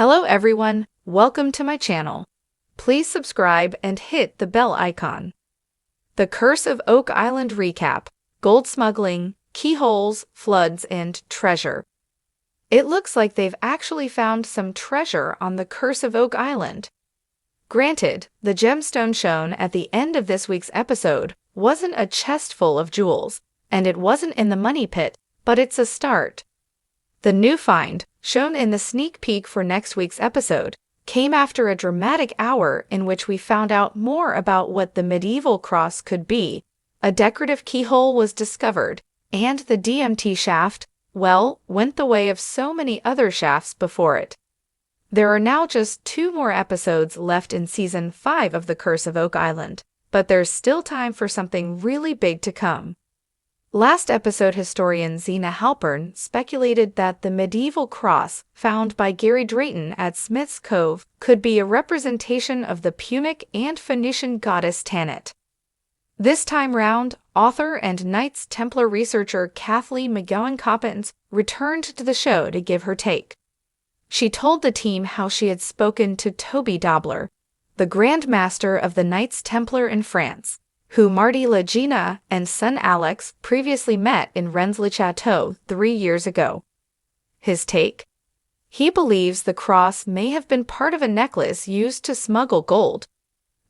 Hello everyone, welcome to my channel. Please subscribe and hit the bell icon. The Curse of Oak Island recap, gold smuggling, keyholes, floods, and treasure. It looks like they've actually found some treasure on the Curse of Oak Island. Granted, the gemstone shown at the end of this week's episode wasn't a chest full of jewels, and it wasn't in the money pit, but it's a start. The new find, shown in the sneak peek for next week's episode, came after a dramatic hour in which we found out more about what the medieval cross could be. A decorative keyhole was discovered, and the DMT shaft, well, went the way of so many other shafts before it. There are now just 2 more episodes left in Season 5 of The Curse of Oak Island, but there's still time for something really big to come. Last episode, historian Zena Halpern speculated that the medieval cross found by Gary Drayton at Smith's Cove could be a representation of the Punic and Phoenician goddess Tanit. This time round, author and Knights Templar researcher Kathleen McGowan-Coppins returned to the show to give her take. She told the team how she had spoken to Toby Dobler, the Grand Master of the Knights Templar in France, who Marty Legina and son Alex previously met in Rennes-le-Château 3 years ago. His take? He believes the cross may have been part of a necklace used to smuggle gold.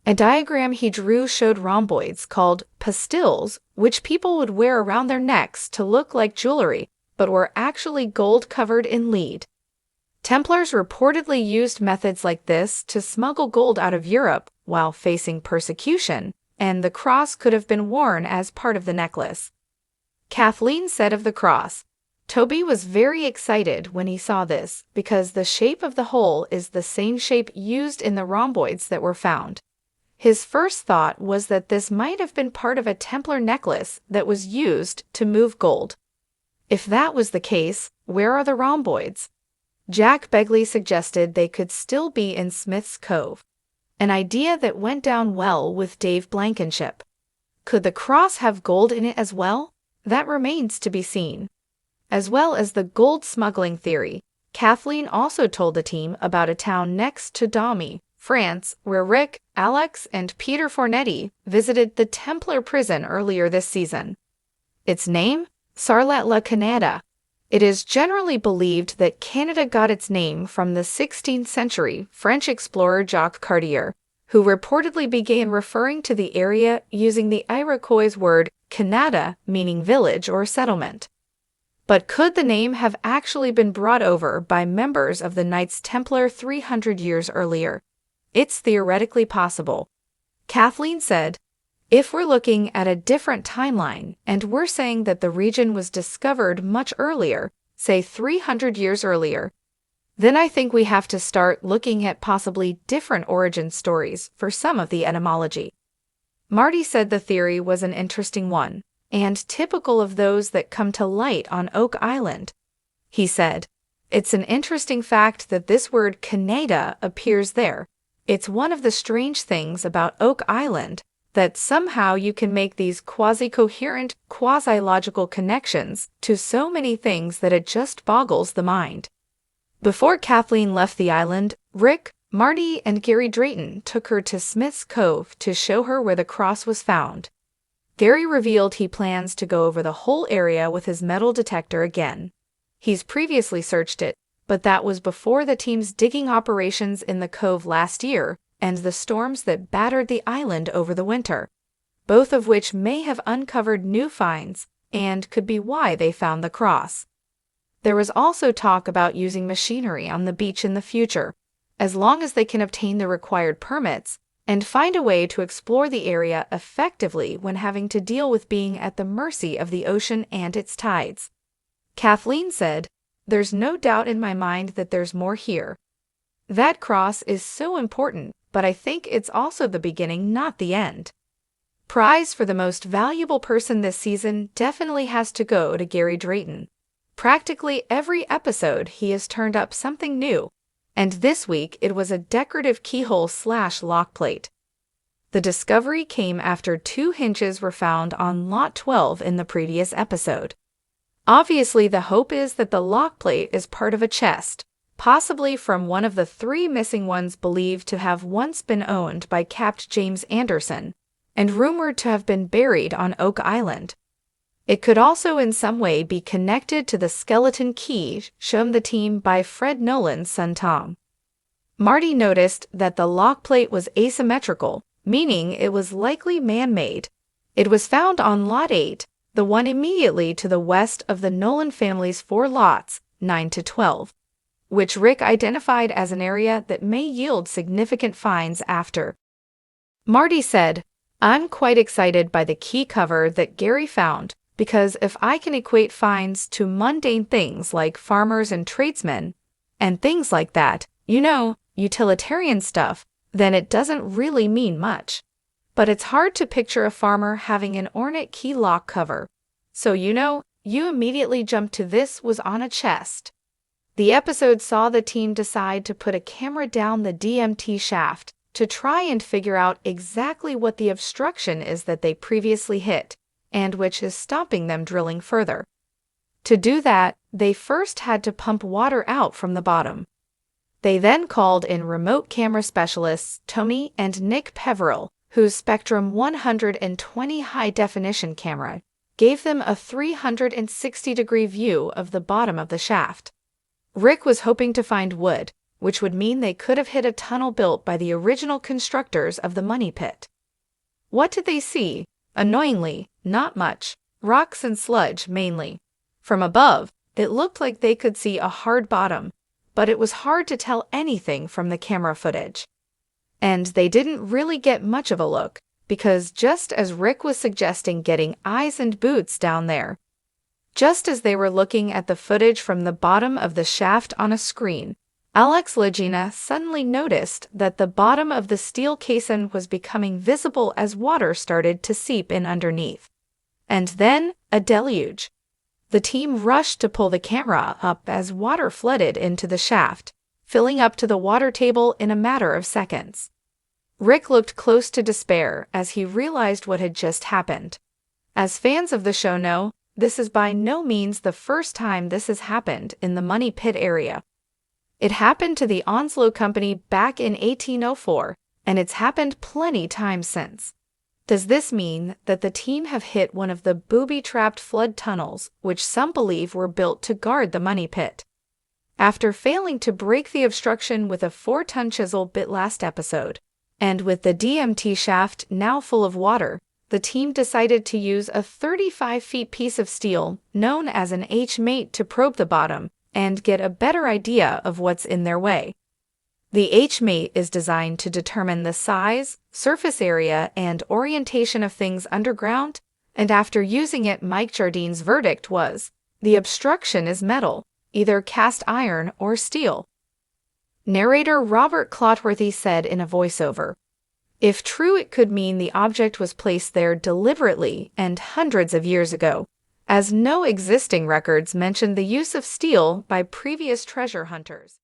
A diagram he drew showed rhomboids called pastilles, which people would wear around their necks to look like jewelry, but were actually gold covered in lead. Templars reportedly used methods like this to smuggle gold out of Europe while facing persecution, and the cross could have been worn as part of the necklace. Kathleen said of the cross, "Toby was very excited when he saw this because the shape of the hole is the same shape used in the rhomboids that were found. His first thought was that this might have been part of a Templar necklace that was used to move gold. If that was the case, where are the rhomboids?" Jack Begley suggested they could still be in Smith's Cove, an idea that went down well with Dave Blankenship. Could the cross have gold in it as well? That remains to be seen. As well as the gold smuggling theory, Kathleen also told the team about a town next to Daumy, France, where Rick, Alex, and Peter Fornetti visited the Templar prison earlier this season. Its name? Sarlat-la-Canada. It is generally believed that Canada got its name from the 16th century French explorer Jacques Cartier, who reportedly began referring to the area using the Iroquois word Canada, meaning village or settlement. But could the name have actually been brought over by members of the Knights Templar 300 years earlier? It's theoretically possible. Kathleen said, "If we're looking at a different timeline, and we're saying that the region was discovered much earlier, say 300 years earlier, then I think we have to start looking at possibly different origin stories for some of the etymology." Marty said the theory was an interesting one, and typical of those that come to light on Oak Island. He said, "It's an interesting fact that this word Canada appears there. It's one of the strange things about Oak Island, that somehow you can make these quasi-coherent, quasi-logical connections to so many things that it just boggles the mind." Before Kathleen left the island, Rick, Marty, and Gary Drayton took her to Smith's Cove to show her where the cross was found. Gary revealed he plans to go over the whole area with his metal detector again. He's previously searched it, but that was before the team's digging operations in the Cove last year and the storms that battered the island over the winter, both of which may have uncovered new finds and could be why they found the cross. There was also talk about using machinery on the beach in the future, as long as they can obtain the required permits and find a way to explore the area effectively when having to deal with being at the mercy of the ocean and its tides. Kathleen said, "There's no doubt in my mind that there's more here. That cross is so important, but I think it's also the beginning, not the end." Prize for the most valuable person this season definitely has to go to Gary Drayton. Practically every episode he has turned up something new, and this week it was a decorative keyhole/lock plate. The discovery came after 2 hinges were found on Lot 12 in the previous episode. Obviously, the hope is that the lock plate is part of a chest, possibly from one of the 3 missing ones believed to have once been owned by Capt. James Anderson and rumored to have been buried on Oak Island. It could also in some way be connected to the skeleton key shown the team by Fred Nolan's son Tom. Marty noticed that the lock plate was asymmetrical, meaning it was likely man-made. It was found on Lot 8, the one immediately to the west of the Nolan family's 4 lots, 9 to 12, which Rick identified as an area that may yield significant finds after. Marty said, "I'm quite excited by the key cover that Gary found, because if I can equate finds to mundane things like farmers and tradesmen, and things like that, utilitarian stuff, then it doesn't really mean much. But it's hard to picture a farmer having an ornate key lock cover. So you immediately jumped to this was on a chest." The episode saw the team decide to put a camera down the DMT shaft to try and figure out exactly what the obstruction is that they previously hit, and which is stopping them drilling further. To do that, they first had to pump water out from the bottom. They then called in remote camera specialists Tony and Nick Peveril, whose Spectrum 120 high-definition camera gave them a 360-degree view of the bottom of the shaft. Rick was hoping to find wood, which would mean they could have hit a tunnel built by the original constructors of the money pit. What did they see? Annoyingly, not much. Rocks and sludge, mainly. From above, it looked like they could see a hard bottom, but it was hard to tell anything from the camera footage. And they didn't really get much of a look, because just as Rick was suggesting getting eyes and boots down there, just as they were looking at the footage from the bottom of the shaft on a screen, Alex Legina suddenly noticed that the bottom of the steel caisson was becoming visible as water started to seep in underneath. And then, a deluge. The team rushed to pull the camera up as water flooded into the shaft, filling up to the water table in a matter of seconds. Rick looked close to despair as he realized what had just happened. As fans of the show know, this is by no means the first time this has happened in the Money Pit area. It happened to the Onslow Company back in 1804, and it's happened plenty times since. Does this mean that the team have hit one of the booby-trapped flood tunnels, which some believe were built to guard the money pit? After failing to break the obstruction with a 4-ton chisel bit last episode, and with the DMT shaft now full of water, the team decided to use a 35-foot piece of steel known as an H-mate to probe the bottom and get a better idea of what's in their way. The H-mate is designed to determine the size, surface area, and orientation of things underground, and after using it, Mike Jardine's verdict was, the obstruction is metal, either cast iron or steel. Narrator Robert Clotworthy said in a voiceover, "If true, it could mean the object was placed there deliberately and hundreds of years ago, as no existing records mention the use of steel by previous treasure hunters."